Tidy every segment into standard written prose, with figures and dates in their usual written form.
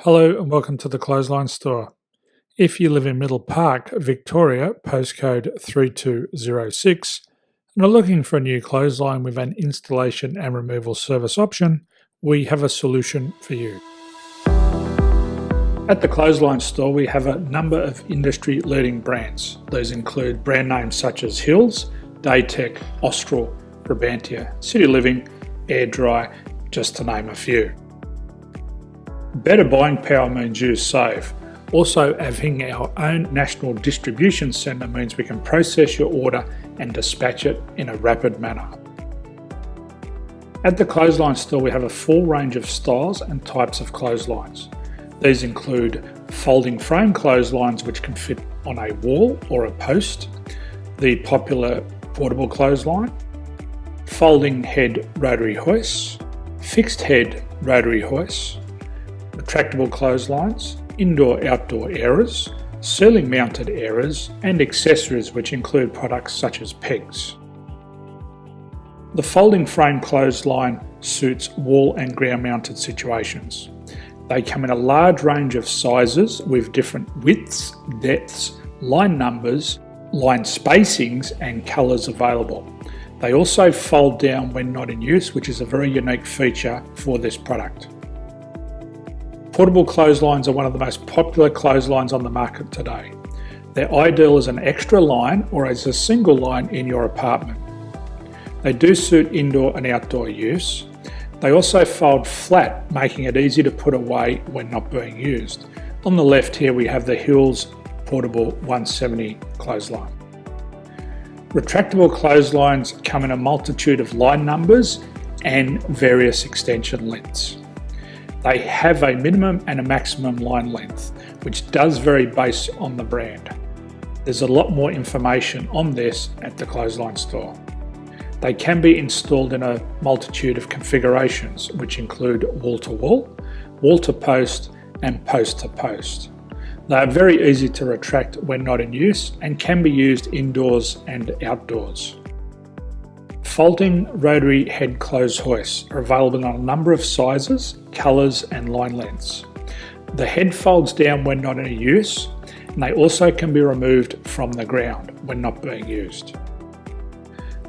Hello and welcome to the Clothesline Store. If you live in Middle Park, Victoria, postcode 3206, and are looking for a new clothesline with an installation and removal service option, we have a solution for you. At the Clothesline Store, we have a number of industry-leading brands. These include brand names such as Hills, Daytech, Austral, Brabantia, City Living, Air Dry, just to name a few. Better buying power means you save. Also, having our own national distribution centre means we can process your order and dispatch it in a rapid manner. At the Clothesline Store, we have a full range of styles and types of clotheslines. These include folding frame clotheslines which can fit on a wall or a post, the popular portable clothesline, folding head rotary hoists, fixed head rotary hoists, retractable clotheslines, indoor-outdoor airers, ceiling-mounted airers, and accessories which include products such as pegs. The folding frame clothesline suits wall and ground-mounted situations. They come in a large range of sizes with different widths, depths, line numbers, line spacings, and colours available. They also fold down when not in use, which is a very unique feature for this product. Portable clotheslines are one of the most popular clotheslines on the market today. They're ideal as an extra line or as a single line in your apartment. They do suit indoor and outdoor use. They also fold flat, making it easy to put away when not being used. On the left here we have the Hills Portable 170 clothesline. Retractable clotheslines come in a multitude of line numbers and various extension lengths. They have a minimum and a maximum line length, which does vary based on the brand. There's a lot more information on this at the Clothesline Store. They can be installed in a multitude of configurations, which include wall-to-wall, wall-to-post, and post-to-post. They are very easy to retract when not in use and can be used indoors and outdoors. Folding rotary head clothes hoists are available in a number of sizes, colours and line lengths. The head folds down when not in use, and they also can be removed from the ground when not being used.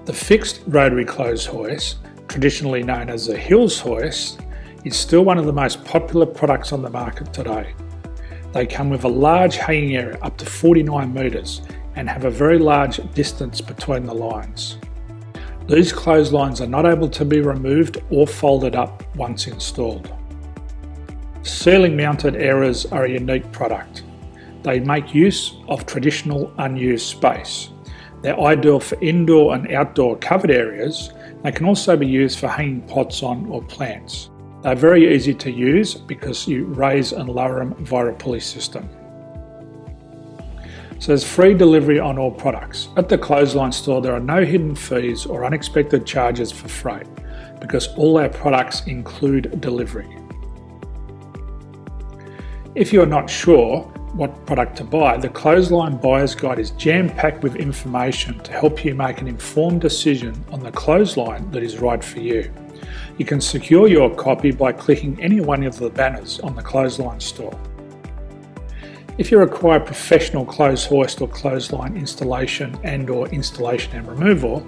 The fixed rotary clothes hoist, traditionally known as the Hills hoist, is still one of the most popular products on the market today. They come with a large hanging area up to 49 metres and have a very large distance between the lines. These clotheslines are not able to be removed or folded up once installed. Ceiling mounted airers are a unique product. They make use of traditional unused space. They're ideal for indoor and outdoor covered areas. They can also be used for hanging pots on or plants. They're very easy to use because you raise and lower them via a pulley system. So there's free delivery on all products. At the Clothesline Store, there are no hidden fees or unexpected charges for freight because all our products include delivery. If you are not sure what product to buy, the Clothesline Buyer's Guide is jam-packed with information to help you make an informed decision on the clothesline that is right for you. You can secure your copy by clicking any one of the banners on the Clothesline Store. If you require professional clothes hoist or clothesline installation and/or installation and removal,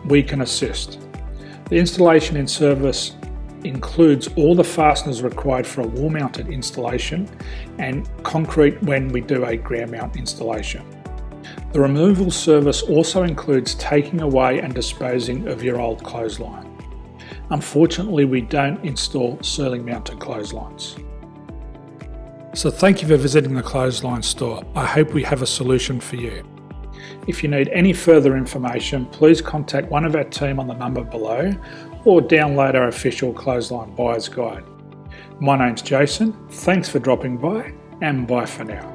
we can assist. The installation and service includes all the fasteners required for a wall-mounted installation and concrete when we do a ground mount installation. The removal service also includes taking away and disposing of your old clothesline. Unfortunately, we don't install ceiling-mounted clotheslines. So thank you for visiting the Clothesline Store. I hope we have a solution for you. If you need any further information, please contact one of our team on the number below or download our official Clothesline Buyer's Guide. My name's Jason, thanks for dropping by and bye for now.